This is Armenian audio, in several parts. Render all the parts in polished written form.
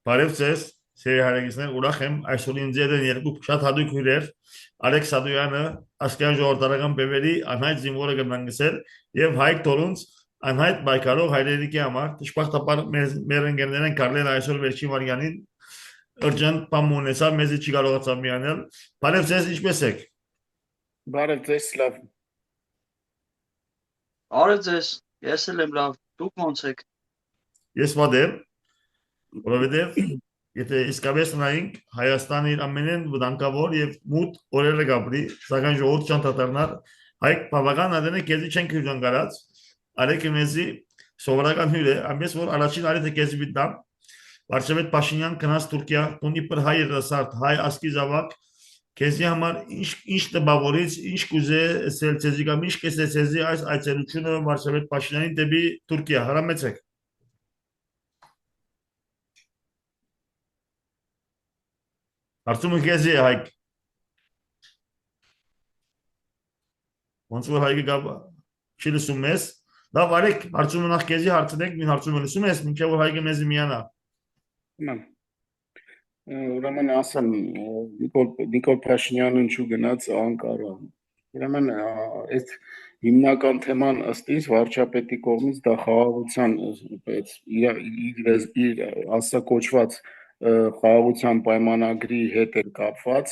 Բարև ձեզ, սիրելի հարազատներ, ուրախ եմ այսօր ինձ հետ են երկու շատ հատուկ հյուրեր, Ալեքս Սադոյանը, Ասկերան ժողովրդական բևերի անհայտ զինվորը գտնանցել եւ Հայկ Տորունց անհայտ բայկարող հայրենիքի համար դժբախտաբար մեր ընկերներն Կարլեն այսօր վերջին վարյանին urgent բամ ունեցավ, մեզի չի կարողացավ միանել։ Բարև ձեզ, ինչպե՞ս եք։ Բարև ձեզ, լավ։ Բարև ձեզ, ես էլ եմ լավ, դուք ոնց եք։ Ես վադեմ, որովհետեւ եթե իսկապես նայենք Հայաստանի ամենեն վտանգավոր եւ մութ օրերը գաբրի, սակայն ժողովուրդ չանդադարնար հայք բավական adene քեզի չեն քյուժան գարած, արեք մեզի սովորական հյուր է, ամենից որ առաջին արիթը քեզի վիտամ, Վարշավետ Փաշինյան գնաց Թուրքիա, տունի պր հայ երասարդ, հայ ասկի զավակ, քեզի համար ինչ տպավորից, ինչ կուզե սելցեզի կամ ինչ կեսեցեզի այս այցելությունը Վարշավետ Փաշինյանի դեպի Թուրքիա, հրամեցեք։ Հարցումը քեզի է հայք։ Ոնց որ հայկը գա չի լսում ես, լավ արեք, հարցումը նախ քեզի հարցնեք, մին հարցումը լսում ես, մինչև որ հայկը մեզի միանա։ Ուրեմն ասեմ, Նիկոլ Փաշինյանը ինչու գնաց Անկարա։ Ուրեմն այդ հիմնական թեման ըստ իս վարչապետի կողմից դա խաղաղության իր ասակոչված խաղաղության պայմանագրի հետ էր կապված,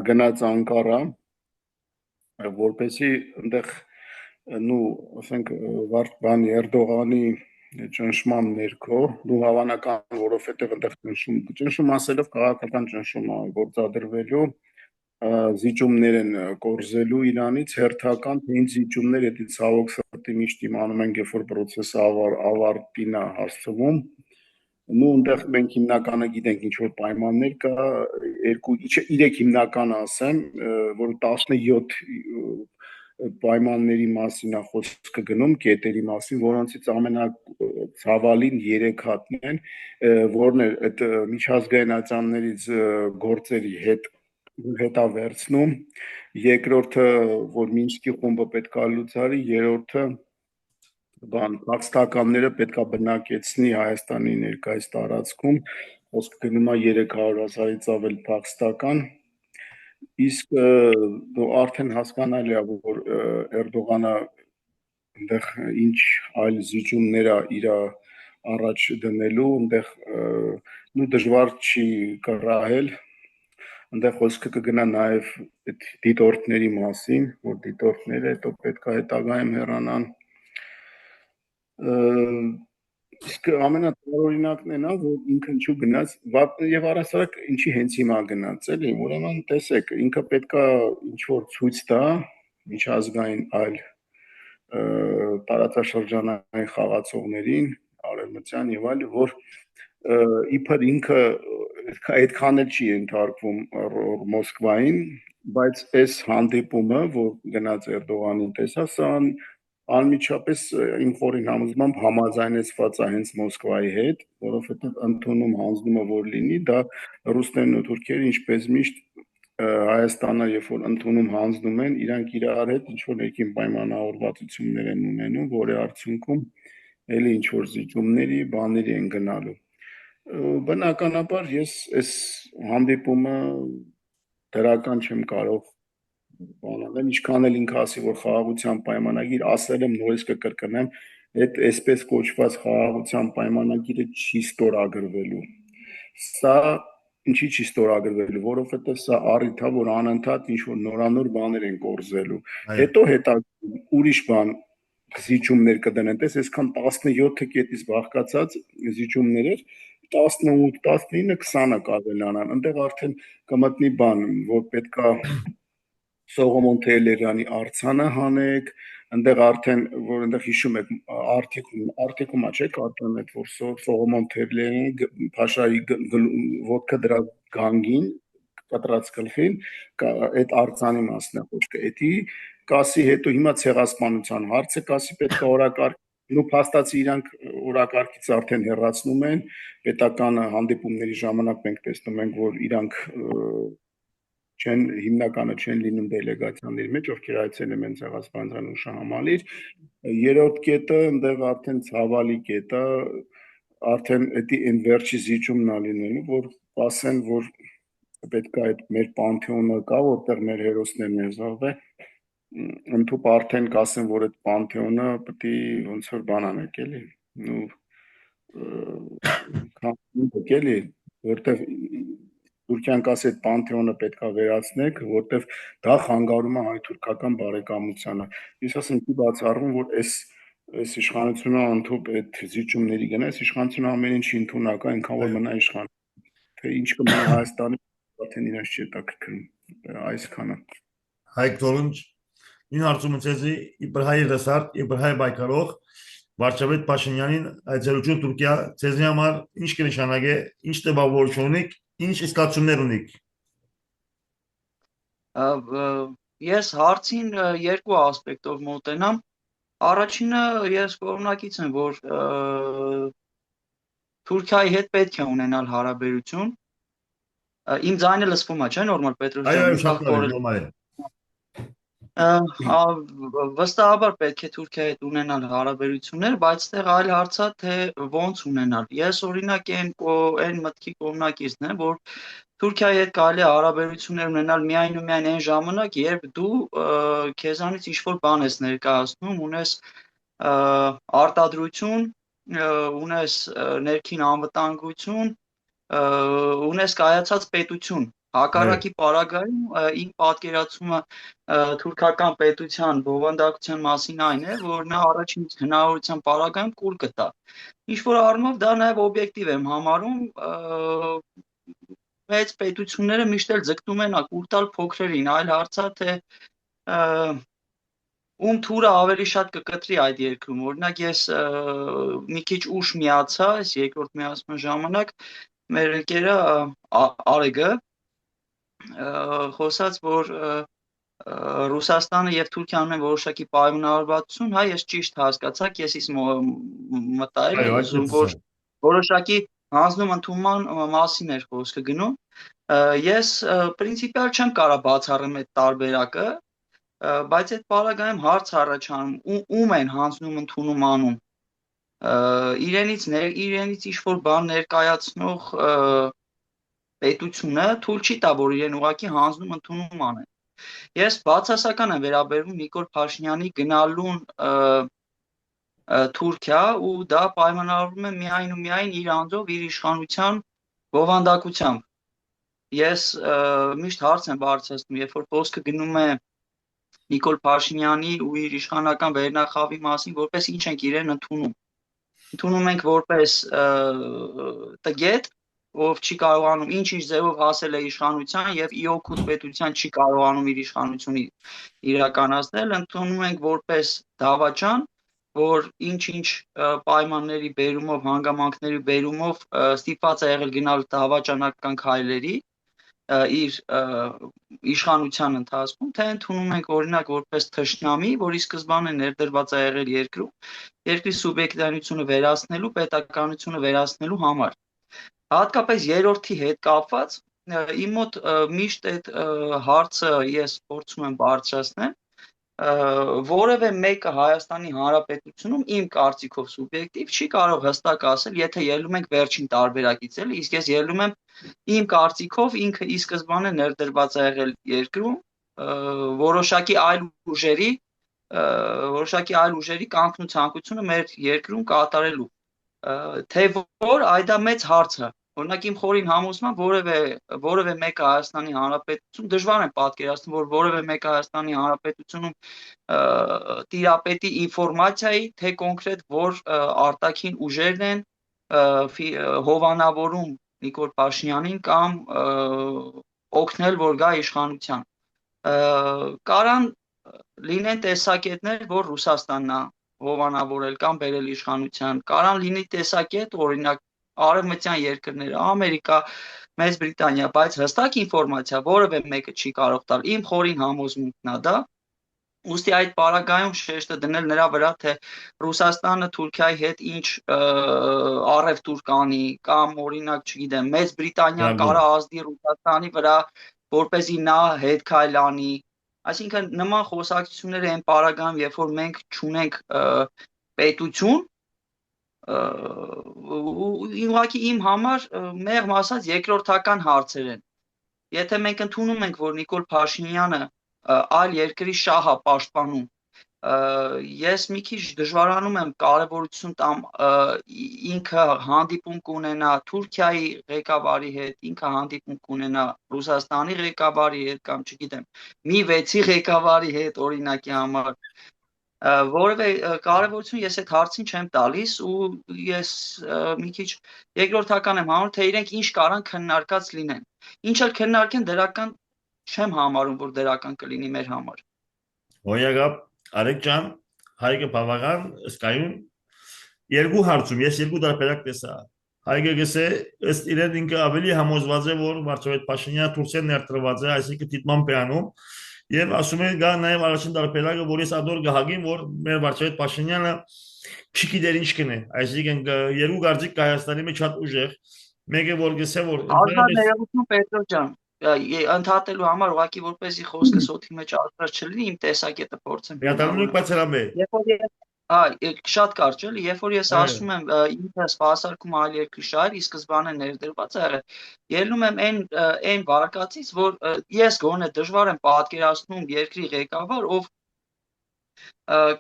գնաց Անկարա, որպեսզի այնտեղ ասենք բան Էրդողանի ճնշման ներքո, հավանական, որովհետև այնտեղ ճնշում ասելով քաղաքական ճնշում է գործադրվելու, զիջումներ են կորզելու Իրանից, հերթական թե ինչ զիջումներ, եթե ցավոք սրտի միշտ իմանում ենք, երբ որ պրոցեսը ավարտին է հասցվում, այնտեղ մենք հիմնականը գիտենք ինչ որ պայմաններ կա, 3 հիմնական ասեմ, որ 17 պայմանների մասին է խոսքը գնում, կետերի մասին, որոնցից ամենացավալին 3 հատն են, որն է այդ միջազգային ատյաններից գործերի հետավերցնում, երկրորդը, որ Մինսկի խումբը պետքա լուծարի, երրորդը փախստականները պետքա բնակեցնի Հայաստանի ներկայիս տարածքում, խոսքը գնում է 300,000-ից ավել փախստական, իսկ արդեն հասկանալի է, որ Էրդողանը այնտեղ ինչ այլ զիջումներ է իր առաջ դնելու, այնտեղ դժվար չի կռահել, այնտեղ խոսքը կգնա նաև այդ դիտորդների մասին, որ դիտորդները հետո պետքա հետագայում հեռանան, իսկ ամենատարօրինակն են, որ ինքը ինչու գնաց եւ առասարակ ինչի հենց հիմա գնաց, էլի, ուրեմն տեսեք, ինքը պետքա ինչ-որ ցույց տա միջազգային այլ տարածաշրջանային խաղացողներին, արևմտյան եւ այլ, որ իբր ինքը այդքան էլ չի ենթարկվում Մոսկվային, բայց այս հանդիպումը, որ գնաց Էրդողանին տեսա, սա անմիջապես իմ խորին համոզմամբ համաձայնեցված է հենց Մոսկվայի հետ, որովհետև ընդունում հանձնումը որ լինի, դա ռուսներն ու թուրքերը ինչպես միշտ Հայաստանը, երբ որ ընդունում հանձնում են, իրանք իրար հետ ինչ-որ ներքին պայմանավորվածություններ են ունենում, որի արդյունքում էլի ինչ-որ զիջումների, բաների են գնալու։ Բնականաբար ես այս հանդիպումը դրական չեմ կարող բանալել, ինչքան էլ ինքը ասի, որ խաղաղության պայմանագիր, ասել եմ, նորից կկրկնեմ, այդ այսպես կոչված խաղաղության պայմանագիրը չի ստորագրվելու։ Սա ինչի չի ստորագրվելու, որովհետև սա առիթ է, որ անընդհատ ինչ-որ նորանոր բաներ են կորզելու։ Հետո ուրիշ բան զիջումներ կդնեն, տես այսքան 17 կետից բաղկացած զիջումներ էր, 18, 19, 20-ը կավելանան, այնտեղ արդեն կմտնի բան, որ պետքա Սողոմոն Թեհլերյանի արձանը հանեք, այնտեղ արդեն, որ այնտեղ հիշում եք, արտիկումա չէ, կարծում եք, որ Սողոմոն Թեհլերյանի Փաշայի ոտքը դրա գանգին, կտրած գլխին, այդ արձանի մասն է խոսքը, էդի կասի հետո հիմա ցեղասպանության հարցը կասի պետք է օրակարգ, փաստացի իրանք օրակարգից արդեն հեռացնում են, պետական հանդիպումների ժամանակ մենք տեսնում ենք, որ իրանք հիմնականը չեն լինում դելեգացիաների մեջ, ովքեր այցելում են ցեղասպանության հուշահամալիր, երրորդ կետը, այնտեղ արդեն ցավալի կետը, արդեն էդի այն վերջի զիջումն ա լինելու, որ ասեն, որ պետք է այդ մեր պանթեոնը կա, որտեղ մեր հերոսներն են զավե, ընդհուպ արդեն կասեն, որ այդ պանթեոնը պետք է ոնց որ բան անեք, էլի, քան էլի, որտեղ Թուրքիան կասի այդ պանթեոնը պետք է վերացնեք, որտեղ դա խանգարում է հայ-թուրքական բարեկամությանը։ Ես ասեմ, չի բացառվում, որ այս իշխանությունը ընդհանուր այդ զիջումների գնա, այս իշխանությունը ամեն ինչի ընդունակ է, այնքան որ մնա իշխան։ Թե ինչ կմնա Հայաստանի, արդեն իրենց չի հետաքրքրում այսքանը։ Հայկ Թորունջ, ին հարցում ցեզի իբր հայ դասարտ, իբր հայ բայկարող Վարչապետ Փաշինյանին այցելություն Թուրքիա ցեզի համար ինչ կնշանակե, ինչ տպավորություն ունիք, ինչ իսկացումներ ունիք։ Ես հարցին երկու ասպեկտով մոտենամ։ Առաջինը ես կողմնակից եմ, որ Թուրքիայի հետ պետք է ունենալ հարաբերություն։ Իմ ձայնը լսվում է, չէ՞, նորմալ Պետրոսյան։ Այո, շատ բարի, նորմալ է։ Վստահաբար պետք է Թուրքիայի հետ ունենալ հարաբերություններ, բայց այդտեղ այլ հարց է, թե ոնց ունենալ։ Ես օրինակ այն մտքի կողմնակիցն եմ, որ Թուրքիայի հետ կարելի է հարաբերություններ ունենալ միայն ու միայն այն ժամանակ, երբ դու քեզանից ինչ-որ բան ես ներկայացնում, ունես արտադրություն, ունես ներքին անվտանգություն, ունես կայացած պետություն։ Հակառակի պարագայում իմ պատկերացումը թուրքական պետության բովանդակության մասին այն է, որ նա առաջին հնարավորության պարագայում կուլ կտա։ Ինչ որ առումով դա նաև օբյեկտիվ եմ համարում, մեծ պետությունները միշտ էլ ձգտում են կուլ տալ փոքրերին, այլ հարց է, թե ում թուրը ավելի շատ կկտրի այդ երկրում։ Օրինակ ես մի քիչ ուշ միացա, այս երկրորդ միացման ժամանակ մեր ընկերը Արեգը խոսած, որ Ռուսաստանը եւ Թուրքիան ունեն որոշակի պայմանավորվածություն, հա, ես ճիշտ հասկացա, քեսից մտա էլ, որ որոշակի հանձնում ընդունման մասին էր խոսքը գնում։ Ես պրինցիպիալ չեմ կարող բացառեմ այդ տարբերակը, բայց այդ պարագայում հարց առաջանում, ում են հանձնում ընդունում անում։ Իրենից ինչ-որ բան ներկայացնող պետությունը թույլ չի տա, որ իրեն ուղղակի հանձնում ընդունում անեն։ Ես բացասական եմ վերաբերվում Նիկոլ Փաշինյանի գնալուն Թուրքիա ու դա պայմանավորվում է միայն ու միայն իր անձով, իր իշխանության բովանդակությամբ։ Ես միշտ հարց եմ բարձրացնում, երբ որ խոսքը գնում է Նիկոլ Փաշինյանի ու իր իշխանական վերնախավի մասին, որպես ինչ ենք իրեն ընդունում։ Ընդունում ենք որպես տգետ, ով չի կարողանում ինչ-ինչ ձևով հասել է իշխանության եւ ի օգուտ պետության չի կարողանում իր իշխանությունը իրականացնել, ընդունում ենք որպես դավաճան, որ ինչ-ինչ պայմանների բերումով, հանգամանքների բերումով ստիպված է եղել գնալ դավաճանական քայլերի իր իշխանության ընթացքում, թե ընդունում ենք օրինակ որպես թշնամի, որի սկզբանե ներդրված է եղել երկրի սուբյեկտիվությունը վերացնելու, պետականությունը վերացնելու համար։ Հատկապես երրորդի հետ կապված իմ մոտ միշտ այդ հարցը ես փորձում եմ բարձրացնել, որևէ մեկը Հայաստանի Հանրապետությունում իմ կարծիքով սուբյեկտիվ չի կարող հստակ ասել, եթե ելնում ենք վերջին տարբերակից էլի, իսկ ես ելնում եմ իմ կարծիքով ինքը ի սկզբանե ներդրված է եղել երկրում որոշակի այլ ուժերի կամքն ու ցանկությունը մեր երկրում կատարելու, թե որ այդ մեծ հարց է։ Օրինակ իմ խորին համոզմամբ որևէ մեկը Հայաստանի Հանրապետություն դժվար է պատկերացնել, որ որևէ մեկը Հայաստանի Հանրապետությունում տիրապետի ինֆորմացիայի, թե կոնկրետ որ արտաքին ուժերն են հովանավորում Նիկոլ Փաշինյանին կամ օգնել, որ գա իշխանության։ Կարան լինեն տեսակետներ, որ Ռուսաստանն է հովանավորել կամ բերել իշխանության, կարան լինի տեսակետ, օրինակ արևմտյան երկրները, Ամերիկա, Մեծ Բրիտանիա, բայց հստակ ինֆորմացիա որևէ մեկը չի կարող տալ։ Իմ խորին համոզմունքն է դա։ Ուստի այդ պարագայում շեշտը դնել նրա վրա, թե Ռուսաստանը Թուրքիայի հետ ինչ առևտուր կանի, կամ օրինակ, չգիտեմ, Մեծ Բրիտանիան կարա ազդի Ռուսաստանի վրա, որպեսզի նա հետ քայլ անի։ Այսինքն նման խոսակցությունները այն պարագայում, երբ որ մենք չունենք պետություն, Ուղղակի իմ համար մեղմ ասած երկրորդական հարցեր են։ Եթե մենք ընդունում ենք, որ Նիկոլ Փաշինյանը այլ երկրի շահ է պաշտպանում, ես մի քիչ դժվարանում եմ կարևորություն տամ ինքը հանդիպում կունենա Թուրքիայի ղեկավարի հետ, ինքը հանդիպում կունենա Ռուսաստանի ղեկավարի հետ կամ չգիտեմ, մի 6-ի ղեկավարի հետ օրինակի համար, որևէ կարևորություն ես այդ հարցին չեմ տալիս ու ես մի քիչ երկրորդական եմ համարում, թե իրենք ինչ կարան քննարկած լինեն։ Ինչ էլ քննարկեն դրական չեմ համարում, որ դրական կլինի մեր համար։ Օրինակ, Արեգ ջան, Հայկը բավական սկայուն երկու հարցում, ես երկու տարբերակ տեսա։ Հայկը գսե, ըստ իրեն ինքը ավելի համոզված է, որ վարչապետ Փաշինյանը Թուրքիան ներդրված է, այսինքն դիտման պայանում, եւ ասում է գա նաեւ առաջին տարբերակը, որ ես ադոր գահագին, որ մեր վարչապետ Փաշինյանը չգիտեր ինչ կնե, այսինքն երկու գարձիկ Հայաստանի մեջ շատ ուժեղ, մեկը որ գսե որ Ազատ ներողություն Պետրոս ջան, ընդհատելու համար ուղղակի որպեսզի խոսքս օդի մեջ արտար չլինի, իմ տեսակետը փորձեմ։ Միատարնույն բացերամ է։ Շատ կարճ էլի, երբ որ ես ասում եմ ինքը սպասարկում այլ երկրի շահեր, ի սկզբանե ներդրված է եղել, ելնում եմ այն վարկածից, որ ես գոնե դժվար եմ պատկերացնում երկրի ղեկավար, ով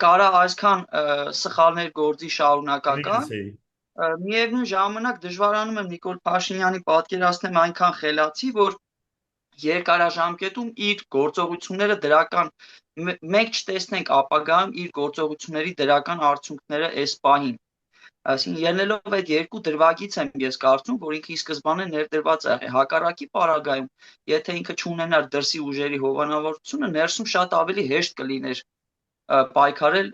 կարա այսքան սխալներ գործի շարունակական, միևնույն ժամանակ դժվարանում եմ Նիկոլ Փաշինյանի պատկերացնեմ այնքան խելացի, որ երկարաժամկետում իր գործողությունները դրական մենք չտեսնենք ապագայում իր գործողությունների դրական արդյունքները այս պահին։ Այսինքն ելնելով այդ երկու դրվագից եմ ես կարծում, որ ինքը ի սկզբանե ներդրված է հակառակի պարագայում, եթե ինքը չունենար դրսի ուժերի հովանավորությունը, ներսում շատ ավելի հեշտ կլիներ պայքարել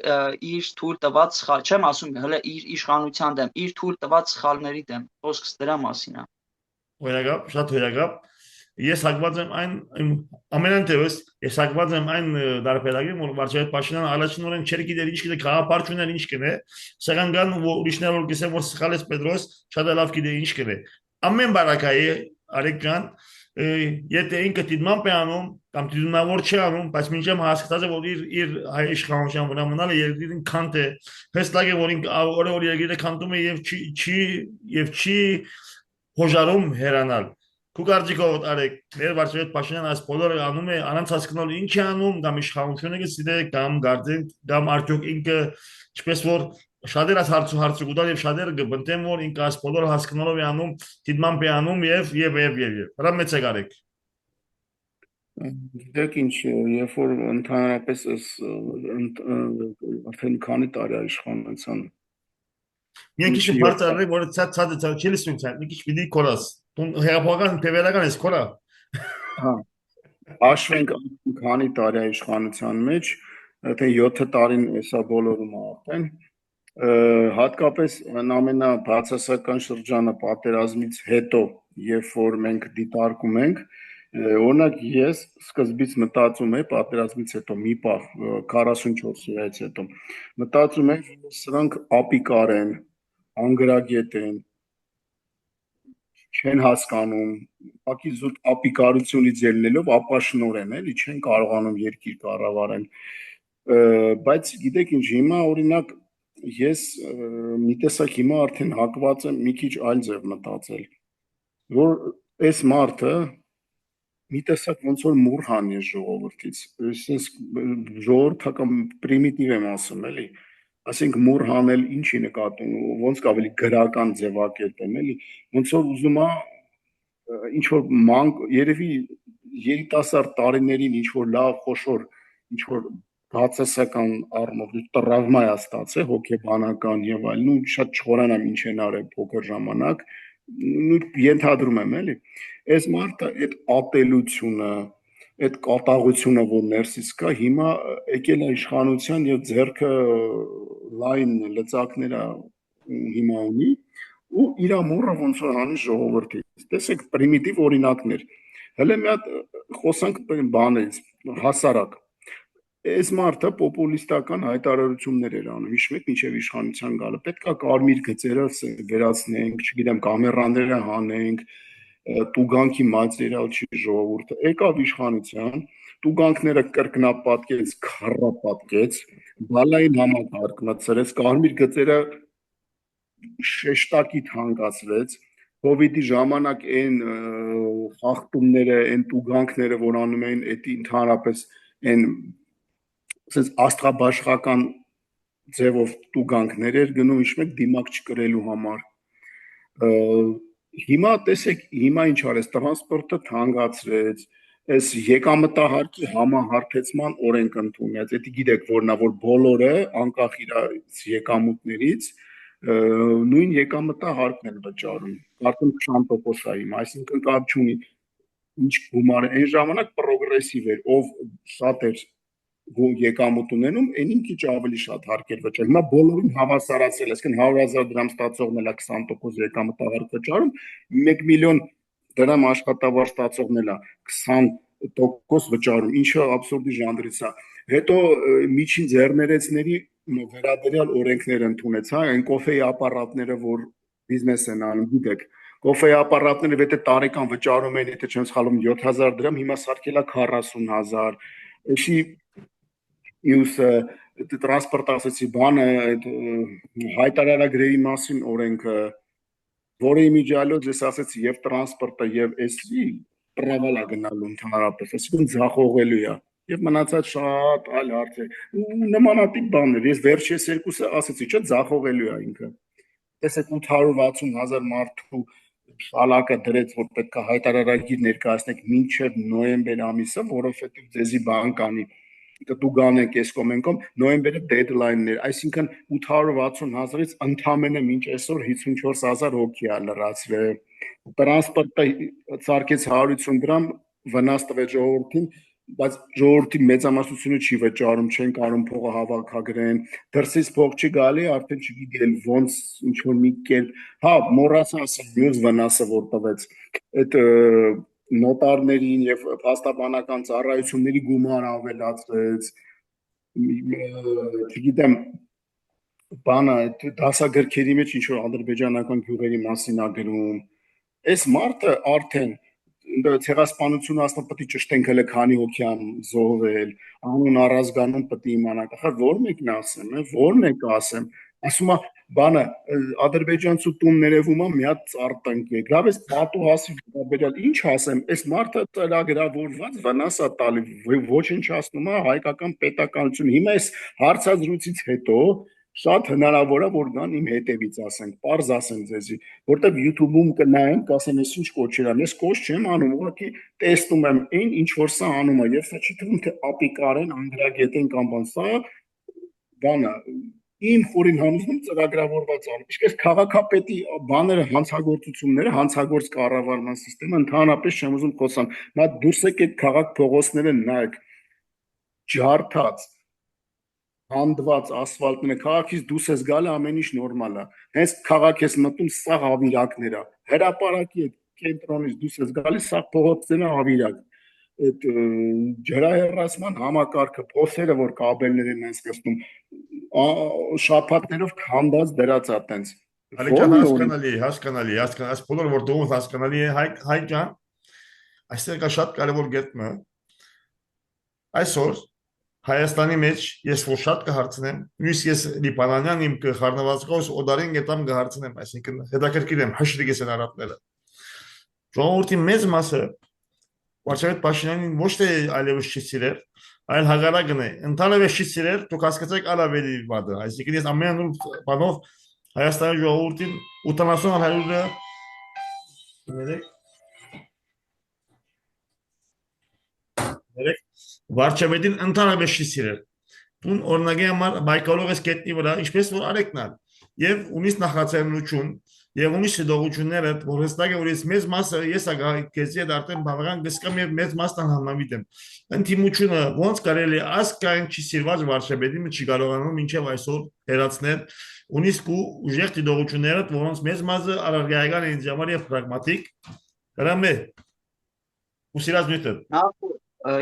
իր թույլ տված սխալ, չեմ ասում հələ իր իշխանության դեմ, իր թույլ տված սխալների դեմ, խոսքս դրա մասին է։ Օրինակ, շատ օրինակ Ես հակված եմ այն ամենայն դեպս ես հակված եմ այն դարբերակին, որ վարչապետ Փաշինյանը առաջնորեն չէր գիտեր ինչ գիտե քաղաքապարչուներ ինչ կնե, սակայն կան ուրիշներ որ գսեն որ սխալեց Պետրոս, շատ լավ գիտե ինչ կնե։ Ամեն բարակայի Արեգ ջան, եթե ինքը դիտման պայանում կամ դիտումնավոր չի անում, բայց մինչև հասկացած է որ իր հայ իշխանության վրա մնալը երկրին քանտ է, հստակ է որ ինքը օրը երկիրը քանտում է եւ չի հոժարում հերանալ։ Կուկարջիկով արեք մեր վարչապետ Փաշինյանը այս բոլորը անում է առանց հասկանալ ինչ է անում կամ իշխանությունը գցիդե կամ գարդեն կամ արդյոք ինքը ինչպես որ շատեր հարցը գուտալ եւ շատերը գտնեն որ ինքը այս բոլորը հասկանալով է անում դիտման պայանում եւ հրա մեծ է արեք Գիտեք ինչ երբ որ ընդհանրապես արդեն քանի տարի իշխանության Մի քիչ բարձր որ ցած չելիս մի քիչ պիտի կորաս հեղափոխական տևելական էս կորա հա Աշվենք քանի տարի իշխանության մեջ թե 7 տարին էսա բոլորում արդեն հատկապես ամենաբացասական շրջանը պատերազմից հետո երբ որ մենք դիտարկում ենք օրինակ ես սկզբից մտածում եմ պատերազմից հետո մի պահ 44-ից հետո մտածում եմ սրանք ապիկար են անգրագետ են չեն հասկանում ուղղակի զուտ ապիկարությունից ելնելով ապաշնորեն էլի չեն կարողանում երկիր կառավարել բայց գիտեք ինչ հիմա օրինակ ես մի տեսակ հիմա արդեն հակված եմ մի քիչ այլ ձև մտածել որ այս մարդը մի տեսակ ոնց որ մուրհան է ժողովրդից այսպես ժողովրդական պրիմիտիվ եմ ասում էլի ասենք մուր հանել ինչի նկատում ոնց ավելի գրական ձևակերպեմ էլի ոնց որ ուզում է ինչ որ մանկ երևի երիտասարդ տարիներին ինչ որ լավ խոշոր ինչ որ բացասական առումով տրավմա է ստացել հոգեբանական եւ այլն ու շատ չխորանամ ինչ են արել փոքր ժամանակ ու ենթադրում եմ էլի այս մարդը այդ ատելությունը այդ կատաղությունը որ ներսից կա հիմա եկել է իշխանության եւ ձեռքը լայն լծակները հիմա ունի ու իր մուրը ոնց որ հանի ժողովրդի տեսեք պրիմիտիվ օրինակներ հələ մի հատ խոսանք բանից հասարակ այս մարդը պոպուլիստական հայտարարություններ էր անում հիշում եք մինչև իշխանության գալը պետքա կարմիր գծերը վերացնենք չգիտեմ կամերաները հանենք տուգանքի մատերիալ չի ժողովուրդը եկավ իշխանության տուգանքները կրկնապատկեց քառապատկեց բալային համակարգ մտցրեց կարմիր գծերը շեշտակի թանկացրեց COVID-ի ժամանակ այն խախտումները, այն տուգանքները, որ անում էին, դա ընդհանրապես այն ասես աստղաբաշխական ձևով տուգանքներ էր գնում ինչ մեկ դիմակ չկրելու համար։ Հիմա տեսեք, հիմա ինչ արեց, տրանսպորտը թանկացրեց, այս եկամտահարկի համահարթեցման օրենք ընդունեց։ Դա գիտեք որնա, որ բոլորը անկախ իր եկամուտներից նույն եկամտահարկն են վճարում։ Արդեն 20% է հիմա, այսինքն կապ չունի ինչ գումար է։ Այն ժամանակ պրոգրեսիվ էր, ով շատ էր եկամուտ ունենում, այնին քիչ ավելի շատ հարկեր վճարում։ Հիմա բոլորին հավասարացրել, այսինքն 100,000 դրամ ստացողն էլ է 20% եկամտահարկ վճարում, 1 միլիոն դրամ աշխատավարձ ստացողն էլ է 20% վճարում, ինչը աբսուրդի ժանրից է։ Հետո միջին ձեռներեցների վերաբերյալ օրենքներ ընդունեց, հա, այն կոֆեի ապարատները, որ բիզնես են անում, գիտեք, կոֆեի ապարատները եթե տարեկան վճարում են, եթե չեմ սխալվում 7,000 դրամ, հիմա սարքել է 40,000։ Էսի Յուս տրանսպորտ ասեցի բանը հայտարարագրերի մասին օրենքը, որի միջալոց ես ասեցի եւ տրանսպորտը եւ էսի տրավալա գնալու ընդհանրապես, այսինքն ձախողելու է եւ մնացած շատ այլ հարցեր ու նմանատիպ բաներ։ Ես վերջերս երկուսը ասեցի, չէ, ձախողելու է ինքը։ Տեսեք 860,000 մարդու շալակը դրեց, որ պետք է հայտարարագիր ներկայացնեք մինչև նոյեմբեր ամիսը, որովհետեւ ձեզի բան կանի տուգանեք այս կոմենկոմ նոյեմբերը դեդլայններ, այսինքն 860,000-ից ընդամենը մինչ այսօր 54,000 հոգի է լրացվել։ Տրանսպորտը ծարկեց 150 դրամ, վնաս տվեց ժողովրդին, բայց ժողովրդի մեծամասնությունը չի վճարում, չեն կարող փողը հավաքագրեն, դրսից փող չի գալի, արդեն չգիտել ոնց ինչ որ մի կերպ, հա, մոռացա ասել մյուս վնասը որ տվեց, այդ նոտարներին եւ փաստաբանական ծառայությունների գումար ավելացրեց, չգիտեմ, բանը դասագրքերի մեջ ինչ որ ադրբեջանական գյուղերի մասին է գրում, այս մարդը արդեն ցեղասպանությունը ասում պետք է ճշտենք հələ քանի հոգի ան զոհվել, անուն առազգանում պետք է իմանանք, ախր որ մեկն ասեմ, որն եք ասեմ, ասում է բանը ադրբեջանցու տուն ներևում է մի հատ ծառտնկեք, լավ էս պատուհասի վերաբերյալ ինչ ասեմ, այս մարդը ծրագրավորված վնաս է տալի, ոչնչացնում է հայկական պետականությունը։ Հիմա այս հարցազրույցից հետո շատ հնարավոր է որ գան իմ հետևից ասենք, պարզ ասեմ ձեզի, որտեվ YouTube-ում կնայեմ, կասեմ ես ինչ կոչեր ան, ես կոչ չեմ անում, ուղղակի տեսնում եմ այն ինչ որ սա անում է, եւ սա չի թվում թե ապիկարեն, անդրագետեն կամ բան, սա բանը իմ խորին հանձնում ծրագրավորված ան։ Ինչպես քաղաքապետի բաները, հանցագործությունները, հանցագործ կառավարման համակարգը ընդհանրապես չեմ ուզում խոսամ։ Նա դուրս եկեք քաղաք փողոցները նայեք, ջարդած հանդված ասֆալտները, քաղաքից դուրս ես գալը ամեն ինչ նորմալ է, հենց քաղաք ես մտնում, սա հավիրակներ է, հրապարակի այդ կենտրոնից դուրս ես գալիս, սա փողոցները հավիրակ, այդ ջրահեռացման համակարգը, փոսերը, որ կաբելներ են անցկացնում, շաբաթներով քանդած դրած է տենց։ Ալեքյան հասկանալի, այս բոլորը որ դու հասկանալի է, հայ ջան, այստեղ կա շատ կարևոր գետնը, այսօր Հայաստանի մեջ ես որ շատ կհարցնեմ, նույնիսկ ես Լիբանանյան իմ խառնվածքով օդարին գետամ կհարցնեմ, այսինքն հետաքրքիր եմ հաշվի են արաբները։ Ժողովրդի մեծ մասը Վարչապետ Փաշինյանին ոչ թե այլևս չի սիրել, այլ հակառակն է, ընդհանրապես չի սիրել, դուք հասկացեք ավելի վատը, այսինքն ես ամեն բանով Հայաստանի ժողովրդին 70-ը Վարչապետին ընդհանրապես չի սիրել։ Դուն օրինակի համար բայկալով ես գետնի վրա, ինչպես որ արեկնալ, եւ ունիս նախաձեռնություն, եւ ունիս դողությունները, որ հստակ է որ ես մեծ մասը ես ագահեցի այդ արդեն բավական գսկամ եւ մեծ մասն համամիտ եմ։ Ընտիմությունը ոնց կարելի է ասկային չի սիրված վարչապետին չի կարողանում մինչեւ այսօր հերացնել, ունիս ուժեղ դողությունները, որոնց մեծ մասը առարգայական են ժամանակ եւ պրագմատիկ։ Հրամե։ Ու սիրած նյութը։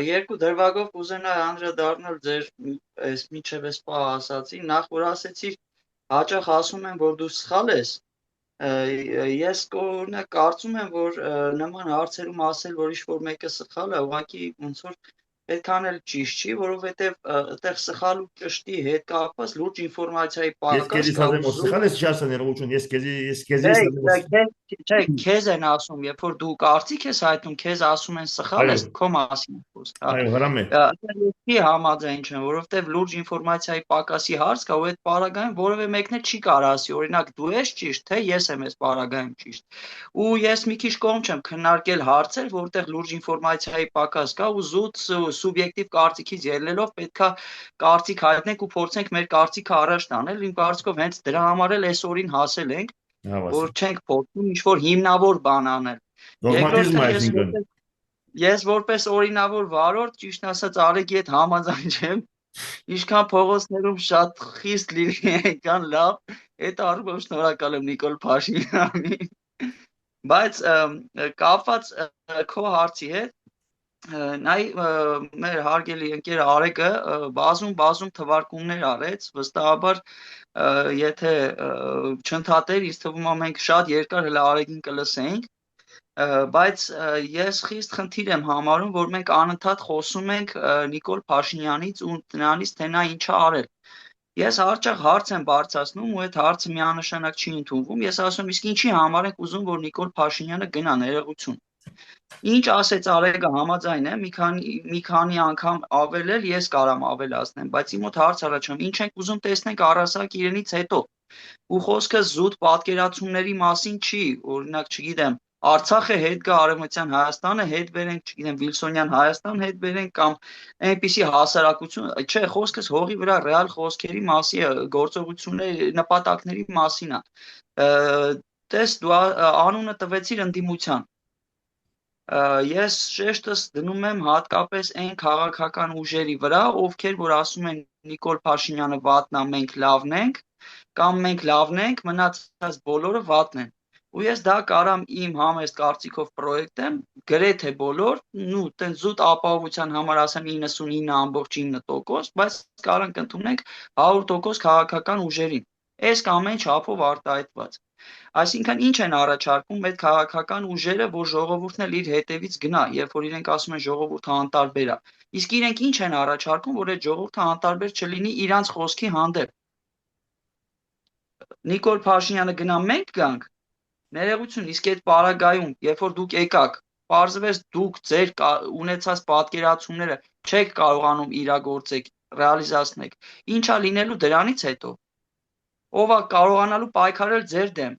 Երկու դրվագով կուզենա անդրադառնալ ձեր այս միջև էս պահ ասացի, նախ որ ասեցի հաճախ ասում են որ դու սխալ ես, ես օրինակ կարծում եմ որ նման հարցերում ասել որ ինչ որ մեկը սխալ է, ուղղակի ոնց որ այդքան էլ ճիշտ չի, որովհետև այդտեղ սխալ ու ճշտի հետ կապված լուրջ ինֆորմացիայի Ես պակաս քեզի կա ասեմ, ու որ սխալ ես չասա ներողություն, ես քեզի Չէ, ասեմ, չէ, քեզ են ասում, երբ որ դու կարծիք ես հայտնում, քեզ ասում են սխալ այո, ես, քո մասին է խոսքը, հա։ այո, հրամ է։ Այդտեղ չի համաձայն չեմ, որովհետև լուրջ ինֆորմացիայի պակասի հարց կա ու այդ պարագայում որևէ մեկն էլ չի կարող ասի, օրինակ դու ես ճիշտ, թե ես եմ այս պարագայում ճիշտ։ Ու ես մի քիչ կողմ չեմ քննարկել հարցեր, որտեղ լուրջ ինֆորմացիայի պակաս կա ու զուտ սուբյեկտիվ կարծիքից ելնելով պետքա կարծիք հայտնենք ու փորձենք մեր կարծիքը առաջ տանել։ Իմ կարծիքով հենց դրա համար էլ այս օրին հասել ենք որ չենք փորձում ինչ-որ հիմնավոր բան անել։ Դոգմատիզմ Երկրորդը այսինքն։ ես որպես օրինավոր վարորդ, ճիշտ ասած, Արեգի հետ համաձայն չեմ, ինչքան փողոցներում շատ խիստ լինի այնքան լավ, այդ առումով շնորհակալ եմ Նիկոլ Փաշինյանին։ Բայց կապված քո հարցի հետ, նայ մեր հարգելի ընկեր Արեգը բազում թվարկումներ արեց, վստահաբար եթե չընդհատեր, ինձ թվում է մենք շատ երկար հələ Արեգին կլսենք, բայց ես խիստ խնդիր եմ համարում, որ մենք անընդհատ խոսում ենք Նիկոլ Փաշինյանից ու նրանից, թե նա ինչ է արել։ Ես հաճախ հարց եմ բարձրացնում ու այդ հարցը միանշանակ չի ընդունվում։ Ես ասում իսկ ինչի համար եք ուզում, որ Նիկոլ Փաշինյանը գնա ներողություն։ Ինչ ասեց Արեգը համաձայն է, մի քանի անգամ ավելել ես կարամ ավելացնեմ, բայց իմ մոտ հարց առաջանում, ինչ ենք ուզում տեսնենք առասարակ իրենից հետո։ Ու խոսքը զուտ պատկերացումների մասին չի, օրինակ, չգիտեմ, Արցախը հետ գա Արևմտյան Հայաստանը հետ բերենք, չգիտեմ, Վիլսոնյան Հայաստան հետ բերենք կամ այնպիսի հասարակություն, չէ, խոսքս հողի վրա ռեալ խոսքերի մասի է, գործողությունների նպատակների մասին է։ Տես դու անունը տվեցիր ընդդիմության։ Ես շեշտս դնում եմ հատկապես այն քաղաքական ուժերի վրա, ովքեր որ ասում են Նիկոլ Փաշինյանը վատնա, մենք լավն ենք, կամ մենք լավն ենք, մնացած բոլորը վատն են։ Ու ես դա կարամ իմ համեստ կարծիքով պրոյեկտեմ, գրեթե բոլոր, տեն զուտ ապահովության համար ասեմ 99.9%, բայց կարանք ընդունենք 100% քաղաքական ուժերին։ Այս կամ այն չափով արտահայտված։ Այսինքն ինչ են առաջարկում այդ քաղաքական ուժերը, որ ժողովուրդն էլ իր հետևից գնա, երբ որ իրենք ասում են ժողովուրդը անտարբեր է։ Իսկ իրենք ինչ են առաջարկում, որ այդ ժողովուրդը անտարբեր չլինի իրանց խոսքի հանդեպ։ Նիկոլ Փաշինյանը գնա մենք գանք, ներողություն, իսկ այդ պարագայում, երբ որ դուք եկաք, պարզվեց դուք ձեր ունեցած պատկերացումները չեք կարողանում իրագործեք, ռեալիզացնեք։ Ինչա լինելու դրանից հետո։ Ով է կարողանալու պայքարել ձեր դեմ։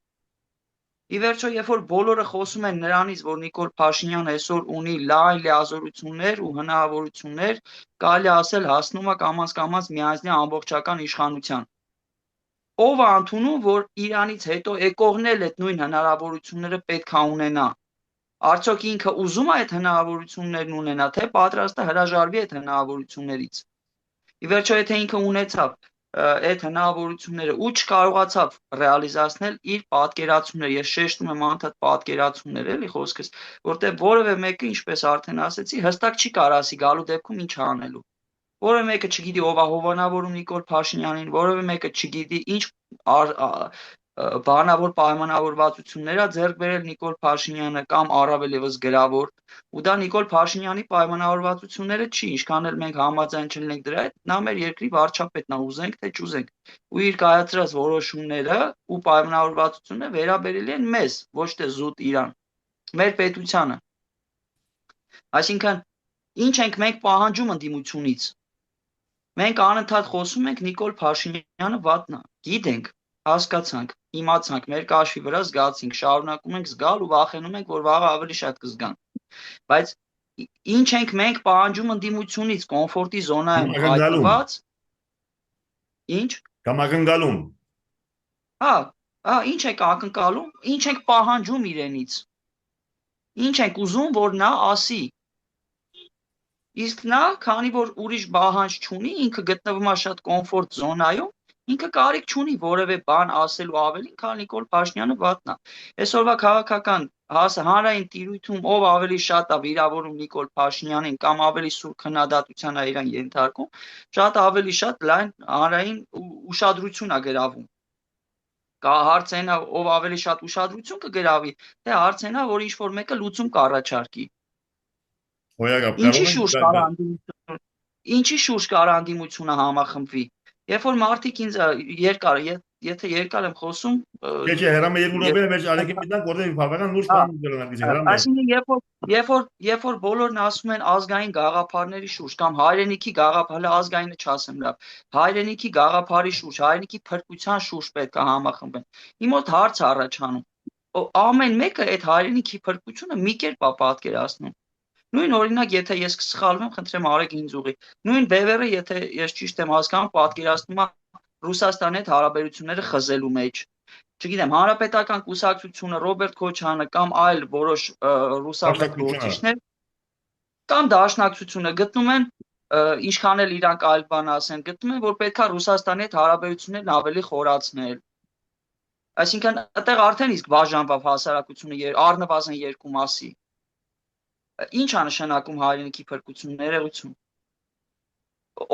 Ի վերջո, երբ որ բոլորը խոսում են նրանից, որ Նիկոլ Փաշինյանը այսօր ունի լայն լիազորություններ ու հնարավորություններ, կարելի ասել հասնում է կամաց միայնյա ամբողջական իշխանության։ Ով է ընդունում, որ իրանից հետո եկողն էլ այդ նույն հնարավորությունները պետք է ունենա։ Արդյոք ինքը ուզում է այդ հնարավորություններն ունենա, թե պատրաստ է հրաժարվի այդ հնարավորություններից։ Ի վերջո, եթե ինքը ունեցավ այդ հնարավորությունները ու չկարողացավ ռեալիզացնել իր պատկերացումները, ես շեշտում եմ անդադ պատկերացումներ էլի խոսքս, որտեղ որևէ մեկը, ինչպես արդեն ասեցի, հստակ չի կարող ասի գալու դեպքում ինչ անելու։ Որևէ մեկը չգիտի ով է հովանավորում Նիկոլ Փաշինյանին, որևէ մեկը չգիտի ինչ բանավոր պայմանավորվածություններ է ձեռք բերել Նիկոլ Փաշինյանը կամ առավել եւս գրավոր, ու դա Նիկոլ Փաշինյանի պայմանավորվածությունները չի, ինչքան էլ մենք համաձայն չլինենք դրա հետ, նա մեր երկրի վարչապետն է, ուզենք թե չուզենք, ու իր կայացրած որոշումները ու պայմանավորվածությունները վերաբերելի են մեզ, ոչ թե զուտ իրան, մեր պետությանը։ Այսինքն, ինչ ենք մենք պահանջում ընդդիմությունից։ Մենք անընդհատ խոսում ենք Նիկոլ Փաշինյանը վատնա, գիտենք, հասկացանք, իմացանք, մեր կաշվի վրա զգացինք, շարունակում ենք զգալ ու վախենում ենք, որ վաղը ավելի շատ կզգան։ Բայց ինչ ենք մենք պահանջում ընդդիմությունից կոմֆորտի զոնայում հայտնված։ Ինչ։ Կամ ակնկալում։ Ինչ ենք ակնկալում, ինչ ենք պահանջում իրենից։ Ինչ ենք ուզում, որ նա ասի։ Իսկ նա, քանի որ ուրիշ բահանջ չունի, ինքը գտնվում է շատ կոմֆորտ զոնայում, ինքը կարիք չունի որևէ բան ասելու ավելին, քան Նիկոլ Փաշինյանը վատնա։ Այսօրվա քաղաքական հանրային տիրույթում ով ավելի շատ է վիրավորում Նիկոլ Փաշինյանին կամ ավելի սուր քննադատության է իրան ենթարկում, շատ ավելի շատ լայն հանրային ուշադրություն է գրավում։ Կա հարցենա ով ավելի շատ ուշադրություն կգրավի, թե հարցենա որ ինչ որ մեկը լուծում կառաջարկի։ Հոյակապ, Ինչի շուրջ կարող ինչի շուրջ կար անդիմությունը համախմբվի։ Երբ որ մարդիկ ինձ եթե երկար եմ խոսում, Չէ, հրամը երկու րոպե մեջ Ալեքին միտանք, որտեղ բավական լուրջ բան դրանք գիծ հրամը։ Այսինքն երբ որ բոլորն ասում են ազգային գաղափարների շուրջ կամ հայրենիքի գաղափար, հələ ազգայինը չասեմ լավ, հայրենիքի գաղափարի շուրջ, հայրենիքի փրկության շուրջ պետք է համախմբեն։ Իմ մոտ հարց առաջանում, ամեն մեկը այդ հայրենիքի փրկությունը մի կերպ է պատկերացնում։ Նույն օրինակ, եթե ես սխալվում եմ, խնդրեմ Արեգ ինձ ուղի։ Նույն Բևերը, եթե ես ճիշտ եմ հասկանում, պատկերացնում է Ռուսաստանի հետ հարաբերությունները խզելու մեջ։ Չգիտեմ, Հանրապետական կուսակցությունը, Ռոբերտ Քոչյանը կամ այլ որոշ ռուսամետ գործիչներ կամ դաշնակցությունը գտնում են, ինչքան էլ իրանք այլ բան ասեն, գտնում են, որ պետքա Ռուսաստանի հետ հարաբերություններն ավելի խորացնել։ Այսինքն, այդտեղ արդեն իսկ բաժանվավ հասարակությունը առնվազն երկու մասի։ Ինչ է նշանակում հայրենիքի փրկություն, ներողություն։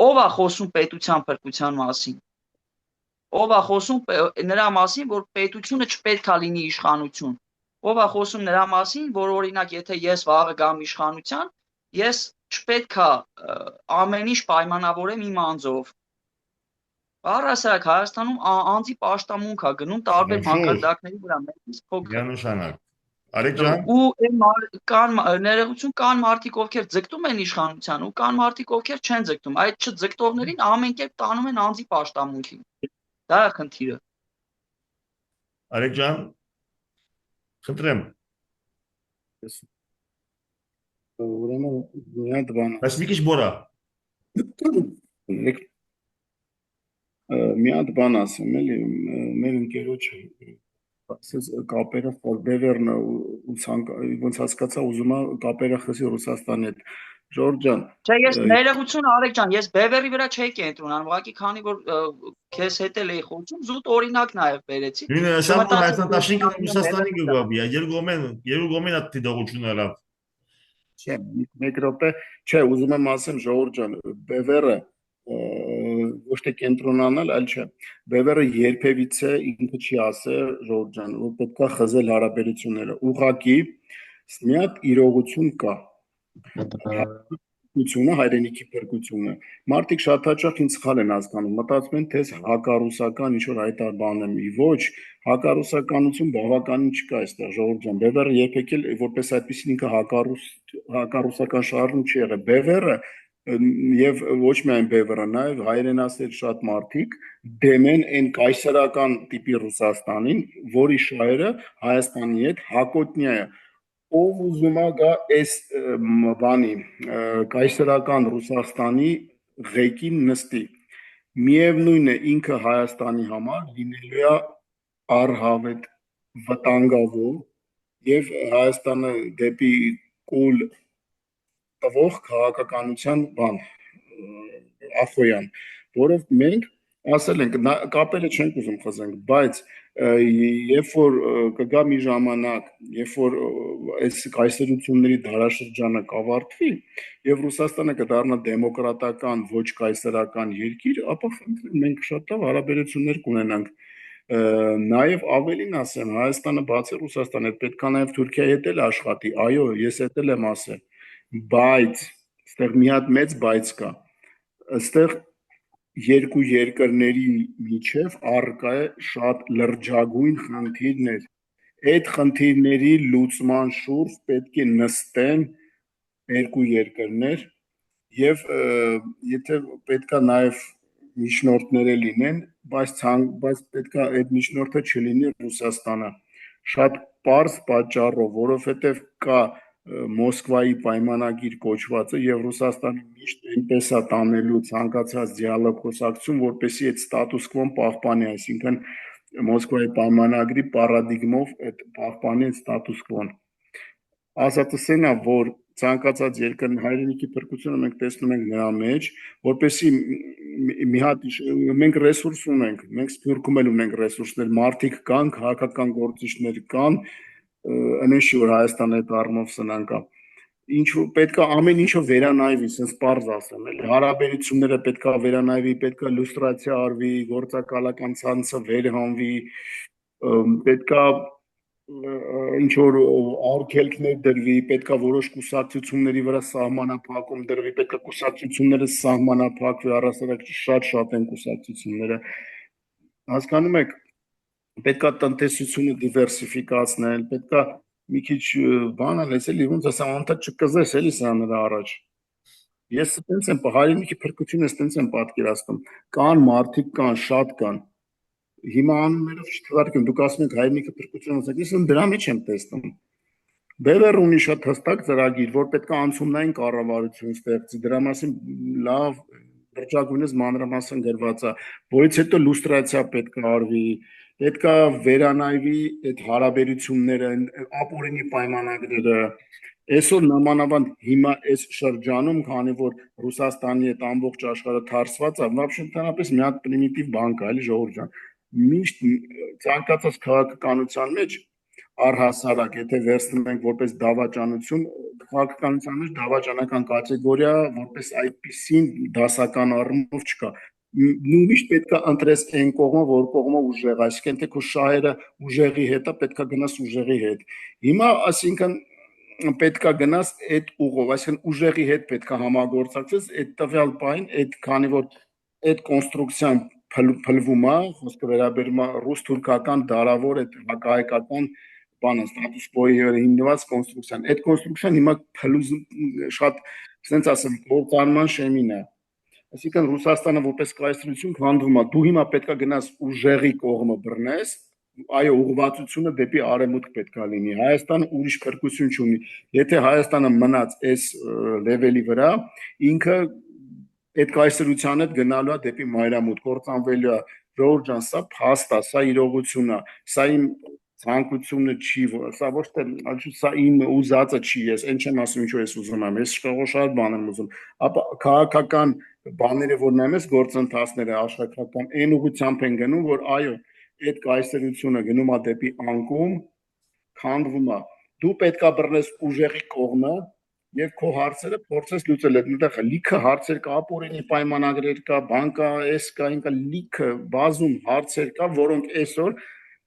Ով է խոսում պետության փրկության մասին։ Ով է խոսում նրա մասին, որ պետությունը չպետք է լինի իշխանություն։ Ով է խոսում նրա մասին, որ օրինակ, եթե ես վաղը գամ իշխանության, ես չպետք է ամեն ինչ պայմանավորեմ իմ անձով։ Առհասարակ Հայաստանում անձի պաշտամունք է գնում տարբեր մակարդակների վրա, մեծից փոքր։ Միանշանակ։ Արեգ ջան, ու կան ներողություն, կան մարդիկ, ովքեր ձգտում են իշխանության, ու կան մարդիկ, ովքեր չեն ձգտում։ Այդ չձգտողներին ամեն կերպ տանում են անձի պաշտամունքին։ Դա է խնդիրը։ Արեգ ջան, խնդրեմ։ Ուրեմն մի հատ բան։ Բայց մի քիչ բորա։ Մի հատ բան ասեմ, էլի, մեր ընկերոջը ասես կապերը Բևերն ոնց հասկացա ուզում է կապերը խսի Ռուսաստանի հետ։ Ժորժ ջան։ Չէ, ես ներողություն Արեգ ջան, ես Բևերի վրա չէի կենտրոնանում, ուղղակի քանի որ քեզ հետ էլ էի խոսում, զուտ օրինակ նաև բերեցի։ Նույնը սա Հայաստան դաշինքը Ռուսաստանի գյուղաբի, երկու գոմեն այդ դողությունը լավ։ Չէ, մեկ րոպե, չէ, ուզում եմ ասեմ Ժորժ ջան, Բևերը ոչ թե կենտրոնանալ, այլ չէ։ Բևերը երբևիցե ինքը չի ասել Ժորժ ջան, որ պետքա խզել հարաբերությունները։ Ուղղակի մի հատ իրողություն կա։ Հայրենիքի փրկությունը։ Մարդիկ շատ հաճախ ինձ սխալ են հասկանում, մտածում են, թե հակառուսական ինչ-որ հայտար բան եմ, ոչ, հակառուսականություն բավականին չկա այստեղ, Ժողովուրդ ջան, Բևերը երբեք էլ որպես այդպեսին ինքը հակառուսական շարժում չի եղել։ Բևերը եւ ոչ միայն Բևերը, նաեւ հայրենասեր շատ մարդիկ դեմ են այն կայսերական տիպի Ռուսաստանին, որի շահերը Հայաստանի հետ հակոտնյա է։ Ով ուզում է գա այս բանի կայսերական Ռուսաստանի ղեկին նստի։ Միևնույն է ինքը Հայաստանի համար լինելու է առհավետ վտանգավոր եւ Հայաստանը դեպի կուլ տվող քաղաքականության բան Ախոյան, որով մենք ասել ենք կապերը չենք ուզում խզենք, բայց երբ որ կգա մի ժամանակ, երբ որ այս կայսերությունների դարաշրջանը կավարտվի եւ Ռուսաստանը կդառնա դեմոկրատական ոչ կայսերական երկիր, ապա մենք շատ լավ հարաբերություններ կունենանք։ Նաեւ ավելին ասեմ, Հայաստանը բացի Ռուսաստանի հետ պետք է նաեւ Թուրքիայի հետ էլ աշխատի։ Այո, ես էդ էլ եմ ասել։ Բայց այստեղ մի հատ մեծ բայց կա։ Այստեղ երկու երկրների միջև առկա է շատ լրջագույն խնդիրներ։ Այդ խնդիրների լուծման շուրջ պետք է նստեն երկու երկրներ եւ եթե պետքա նաեւ միջնորդներ լինեն, բայց պետքա այդ միջնորդը չլինի Ռուսաստանը։ Շատ պարզ պատճառով, որովհետեւ կա Մոսկվայի պայմանագիր կոչվածը եւ Ռուսաստանը միշտ այնպես է տանելու ցանկացած դիալոգ խոսակցություն, որպեսզի այդ ստատուս կվոն պահպանի, այսինքն Մոսկվայի պայմանագրի պարադիգմով այդ պահպանի այդ ստատուս կվոն։ Ասածն է, որ ցանկացած երկրի հայրենիքի փրկությունը մենք տեսնում ենք նրա մեջ, որպեսզի մի հատ մենք ռեսուրս ունենք, մենք Սփյուռքում էլ ունենք ռեսուրսներ, մարդիկ կան, քաղաքական գործիչներ կան, այնպես որ Հայաստանը այդ առումով սնանկ է։ Ինչու պետքա ամեն ինչը վերանայվի, sense պարզ ասեմ, էլի հարաբերությունները պետքա վերանայվի, պետքա լուստրացիա արվի, գործակալական ցանցը վերհանվի, պետքա ինչ որ արգելքներ դրվի, պետքա որոշ կուսակցությունների վրա սահմանափակում դրվի, պետքա կուսակցությունները սահմանափակվի, առասարակ շատ են կուսակցությունները։ Հասկանում եք, պետքա տնտեսությունը դիվերսիֆիկացնել, պետքա մի քիչ բան անես, էլի ոնց ասեմ, անդադ չկզես էլի սա նրա առաջ։ Ես այտենց եմ հայրենիքի փրկությունը այտենց եմ պատկերացնում։ Կան մարդիկ կան, շատ կան։ Հիմա անուններով չթվարկեմ, դուք ասում եք հայրենիքը փրկությունը, ես դրա մեջ եմ տեսնում։ Բևեր ունի շատ հստակ ծրագիր, որ պետք է անցումնային կառավարություն ստեղծի, դրա մասին լավ վիճակույնս մանրամասն գրված է, որից հետո լուստրացիա պետք է արվի, պետք է վերանայվի այդ հարաբերությունները, ապօրինի պայմանագրերը։ Այսօր նամանավանդ հիմա այս շրջանում, քանի որ Ռուսաստանի այդ ամբողջ աշխարհը թարսված է, вообще ընդհանրապես մի հատ պրիմիտիվ բան կա, էլի ժողովուրդ ջան։ Միշտ ցանկացած քաղաքականության մեջ առհասարակ, եթե վերցնում ենք որպես դավաճանություն, քաղաքականության մեջ դավաճանական կատեգորիա որպես այդպիսին դասական առումով չկա։ Միշտ պետք է ընտրես այն կողմը, որ կողմը ուժեղ, այսինքն թե քո շահերը ուժեղի հետ է, պետք է գնաս ուժեղի հետ։ Հիմա, ասինքն պետք է գնաս այդ ուղով, այսինքն ուժեղի հետ պետք է համագործակցես այդ տվյալ բային, այդ քանի որ այդ կոնստրուկցիան փլվում է, խոսքը վերաբերում է ռուս-թուրքական դարավոր այդ հակահայկական բանը ստատուս կոյի վրա հիմնված կոնստրուկցիան։ Այդ կոնստրուկցիան հիմա փլուզում շատ, ասենց ասեմ, գործանման շեմին է։ Այսինքն Ռուսաստանը որպես կայսրություն քանդվում է, դու հիմա պետք է գնաս ուժեղի կողմը բռնես, այո, ուղղվածությունը դեպի արևմուտք պետք է լինի։ Հայաստանը ուրիշ փրկություն չունի։ Եթե Հայաստանը մնաց այս լեվելի վրա, ինքը այդ կայսրության հետ գնալու է դեպի մայրամուտք, կործանվելու է։ Ժողովուրդ ջան, սա փաստ է, սա իրողություն է, սա իմ ցանկությունը չի, սա ոչ թե սա իմ ուզածը չի, ես այն չեմ ասում ինչ որ ես ուզում եմ, ես շատ բան եմ ուզում, ապա քաղաքական բաները որ նայում ես գործընթացները աշխարհական այն ուղղությամբ են գնում, որ այո, այդ կայսրությունը գնում է դեպի անկում, քանդվում է։ Դու պետքա բռնես ուժեղի կողմը եւ քո հարցերը փորձես լուծել։ Այդտեղ լիքը հարցեր կա, ապօրինի պայմանագրեր կա, բան կա, էս կա, ինքա լիքը բազում հարցեր կա, որոնք այսօր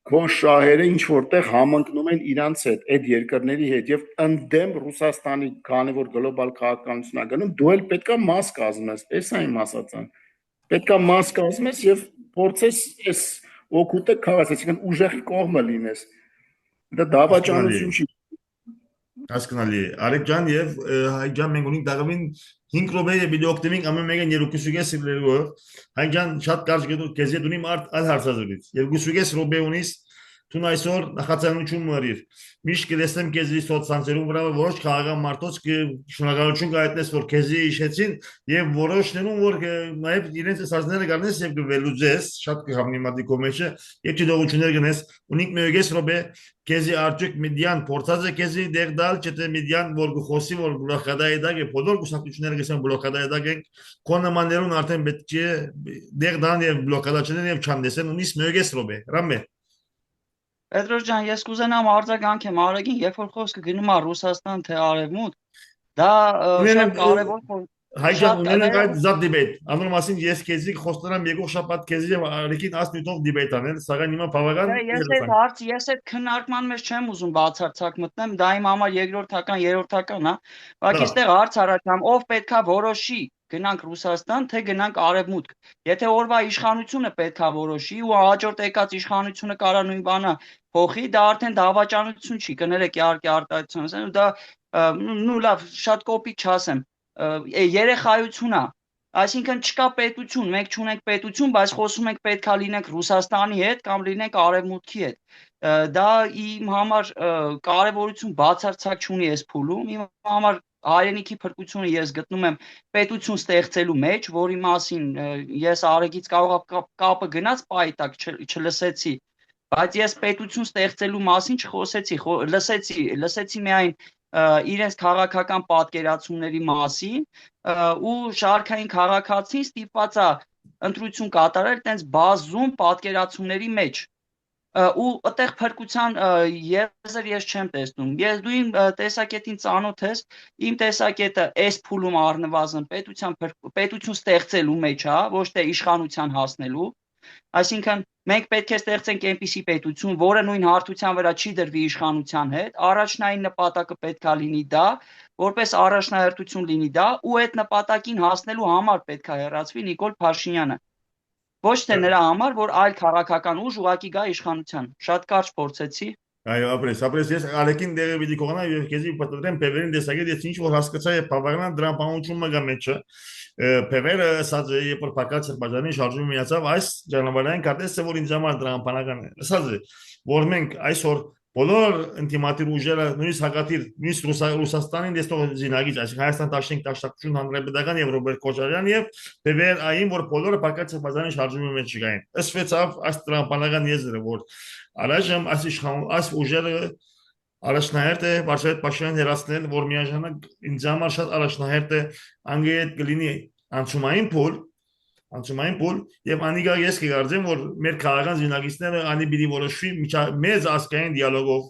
քո շահերը ինչ որտեղ համընկնում են իրանց հետ, այդ երկրների հետ եւ ընդդեմ Ռուսաստանի, քանի որ գլոբալ քաղաքականությունն է գնում, դու էլ պետքա մաս կազմես, էս է իմ ասածը։ Պետքա մաս կազմես եւ փորձես այս օգուտը քաղաս, այսինքն ուժեղի կողմը լինես։ Դա դավաճանություն չի։ Հասկանալի է։ Արեգ ջան եւ Հայ ջան, մենք ունենք դաղավին 5 րոպե է վիդեո օգտվենք ամեն մեկը 2.5 րոպե։ Հայ ջան, շատ կարճ գետու քեզի դունի մարդ այլ հարցազրույց։ 2.5 րոպե ունիս Տուն այսօր նախաձեռնություն մրիր։ Միշտ կտեսնեմ քեզի սոցցանցերում վրա որոշ քաղաքական մարդոց շնորհակալություն կայտնես, որ քեզի իշխեցին եւ որոշներում որ նաեւ իրենց ասածները գարնես եւ կվելուծես, շատ կհամնիմատի կոմեջը եւ դիտողություններ գնես։ Ունիկ մեգես ռոբե քեզի արդյոք մեդիան փորձած է քեզի դեր դալ, չէ՞ մեդիան որ գխոսի որ բլոկադայի դակ է, բոլոր գուսակցությունները գսեն բլոկադայի դակ են, կոնամաներուն արդեն պետք է դեր դան եւ բլոկադաչներ եւ չանդեսեն, ունիս մեգես ռոբե։ Ռամե Պետրոս ջան, ես կուզենամ արձագանքեմ Արեգին, երբ որ խոսքը գնում է Ռուսաստան թե Արևմուտք, դա շատ կարևոր Հայ ջան, ունենք այդ զատ դիբեյթ։ Անոր մասին ես քեզի խոստանամ եկող շաբաթ քեզի եւ Արեգին 10 մինուտով դիբեյթ անել, սակայն հիմա բավական ես այդ քննարկման մեջ չեմ ուզում բացարձակ մտնեմ, դա իմ համար երկրորդական, երրորդական է, բայց այստեղ հարց առաջանում, ով պետքա որոշի գնանք Ռուսաստան, թե գնանք Արևմուտք։ Եթե օրվա իշխանությունը պետքա որոշի ու հաջորդ եկած իշխանությունը կարա նույն բանը փոխի, դա արդեն դավաճանություն չի, կներեք իհարկե արտահայտություն, դա նու լավ, շատ կոպիտ չասեմ, երեխայություն է, այսինքն չկա պետություն, մենք չունենք պետություն, բայց խոսում ենք պետքա լինենք Ռուսաստանի հետ կամ լինենք Արևմուտքի հետ։ Դա իմ համար կարևորություն բացարձակ չունի այս փուլում, իմ համար հայրենիքի փրկությունը ես գտնում եմ պետություն ստեղծելու մեջ, որի մասին ես Արեգից կարող կապը գնաց պայտակ չլսեցի, բայց ես պետություն ստեղծելու մասին չխոսեցի, լսեցի միայն իրենց քաղաքական պատկերացումների մասին ու շարքային քաղաքացին ստիպված է ընտրություն կատարել տենց բազում պատկերացումների մեջ ու այդտեղ փրկության եզր ես չեմ տեսնում։ Դու իմ տեսակետին ծանոթ ես, իմ տեսակետը այս փուլում առնվազն պետություն ստեղծելու մեջ է, ոչ թե իշխանության հասնելու։ Այսինքն մենք պետք է ստեղծենք այնպիսի պետություն, որը նույն հարթության վրա չի դրվի իշխանության հետ, առաջնային նպատակը պետք է լինի դա, որպես առաջնահերթություն լինի դա, ու այդ նպատակին հասնելու համար պետք է հեռացվի Նիկոլ Փաշինյանը։ Ոչ թե նրա համար, որ այլ քաղաքական ուժ ուղղակի գա իշխանության։ Շատ կարճ փորձեցի։ Այո, ապրես ես Ալեկին դեղը պիտի կողնա եւ քեզի պատրեմ Պևերին դեսագետ ես ինչ որ հասկացա եւ բավական դրան բանություն մը մեջը Պևերը ասած է երբ որ փակած Ադրբեջանի շարժումը միացավ այս ճանապարհային կարտեսը որ ինձ համար դրան բանական է ասած է որ մենք այսօր բոլոր ինտիմատիվ ուժերը նույնիսկ հակատիր նույնիսկ Ռուսաստանին դեստող զինագիծ այսինքն Հայաստան 15 տաշտակություն հանրապետական եւ Ռոբերտ Քոչարյան եւ Պևեր այն որ բոլորը փակած Ադրբեջանի շարժումը մեջ չգային ըսվեցավ այս դրան բանական եզրը որ Արաժամ այս ուժերը առաջնահերթ է Վարշավետ Փաշինյան հերացնել, որ միաժամանակ ինձ համար շատ առաջնահերթ է անգետ կլինի անցումային փուլ եւ անիգա ես կգարձեմ, որ մեր քաղաքական զինագիծները անի պիտի որոշվի մեծ ազգային դիալոգով,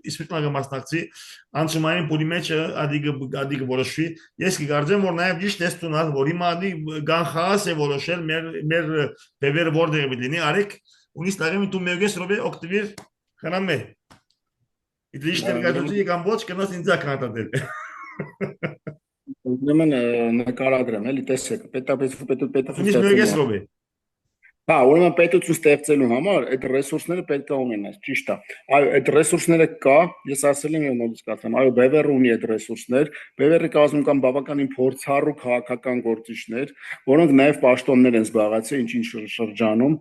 իսպիտակ մասնակցի անցումային փուլի մեջ ադիգը որոշվի։ Ես կգարձեմ, որ նաեւ ճիշտ տեստունալ, որ հիմա ադի գանխաս է որոշել մեր բևերը որտեղ պիտի լինի, արեք ունիս տարեմի դու մեգես ռոբե օկտիվիր խնամե Իդիշտեր գազուտի կամ ոչ կնոս ինձ ականատել Ուրեմն նկարագրեմ, էլի տեսեք, պետություն Ունիս մեգես ռոբե Հա, ուրեմն պետություն ստեղծելու համար այդ ռեսուրսները պետք է ունենաս, ճիշտ է։ Այո, այդ ռեսուրսները կա, ես ասել եմ նորից կասեմ, այո, Բևերը ունի այդ ռեսուրսներ, Բևերը կազմում կան բավականին փորձառու քաղաքական գործիչներ, որոնք նաև պաշտոններ են զբաղացել ինչ-ինչ շրջանում,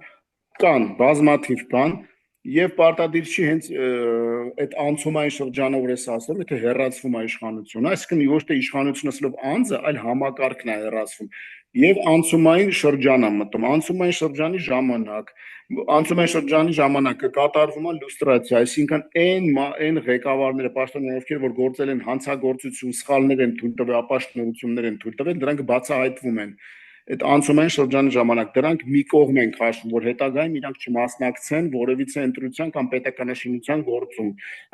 կան բազմաթիվ բան, եւ պարտադիր չի հենց այդ անցումային շրջանը որ ես ասում, եթե հերացվում է իշխանությունը, այսինքն ոչ թե իշխանությունը ասելով անձը, այլ համակարգն է հերացվում։ Եվ անցումային շրջան է մտնում, անցումային շրջանի ժամանակը կատարվում է լուստրացիա, այսինքն այն ղեկավարները, պաշտոնյաները, ովքեր որ գործել են հանցագործություն, սխալներ են թույլ տվել, ապաշտություններ են թույլ տվել, դրանք բացահայտվում են։ Այդ անցումային շրջանի ժամանակ դրանք մի կողմ են քաշվում, որ հետագայում իրանք չմասնակցեն որևիցե ընտրության կամ պետականաշինության գործում։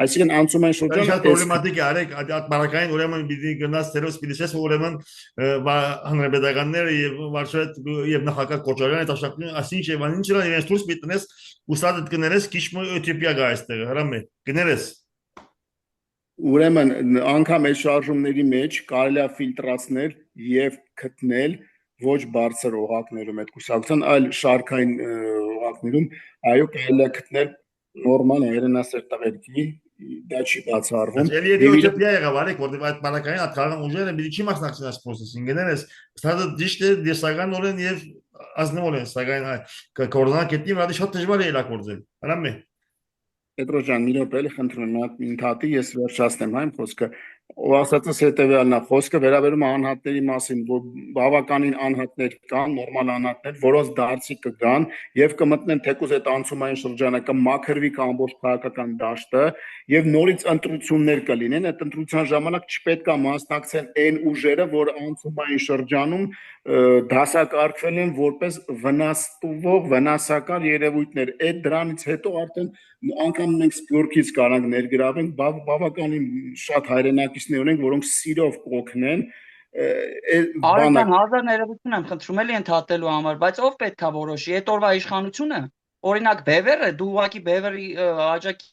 Այսինքն անցումային շրջանը շատ պրոբլեմատիկ է, արեք ատբարակային ուրեմն պիտի գնաց ծերոս պիտի ասես ուրեմն հանրապետականները եւ Վարշավետ եւ նախագահ Քոչարյանը տաշակն ասինչ եւ անինչ իրան իրենց դուրս պիտի ուսած կներես քիչ մը Էթիոպիա գա այստեղ, հրամե, կներես Ուրեմն անգամ այդ շարժումների մեջ կարելի է ֆիլտրացնել եւ գտնել ոչ բարձր օղակներում այդ կուսակցության, այլ շարքային օղակներում, այո, կարելի է գտնել նորմալ հայրենասեր տղերքի, դա չի բացառվում։ Էլի Էթիոպիա եղավ, արեք, որտեղ այդ բանակային ատխաղան ուժերը մի չի մասնակցեն այս process-ին, գներես, ստադը ճիշտ է դեսականորեն եւ ազնվորեն, սակայն կորոնակետի վրա շատ դժվար է իրագործել։ Հրամե Պետրոջան, մի րոպե էլի խնդրում եմ, ինքնաթի ես վերջացնեմ հայ խոսքը։ Ով ասածս հետևյալն է, խոսքը վերաբերում է անհատների մասին, որ բավականին անհատներ կան, նորմալ անհատներ, որոնց դարձի կգան եւ կմտնեն թեկուզ այդ անցումային շրջանը կմաքրվի ամբողջ քաղաքական դաշտը եւ նորից ընտրություններ կլինեն, այդ ընտրության ժամանակ չպետք է մասնակցեն այն ուժերը, որ անցումային շրջանում դասակարգվել են որպես վնասատու վնասակար երևույթներ։ Այդ դրանից հետո արդեն անգամ մենք Սփյուռքից կարանք ներգրավենք բավականին շատ հայրենակիցներ ունենք, որոնք սիրով կօգնեն Արական հազար ներողություն եմ խնդրում էլի ընդհատելու համար, բայց ով պետք է որոշի այդ օրվա իշխանությունը։ Օրինակ Բևերը, դու ուղղակի Բևերի աջակի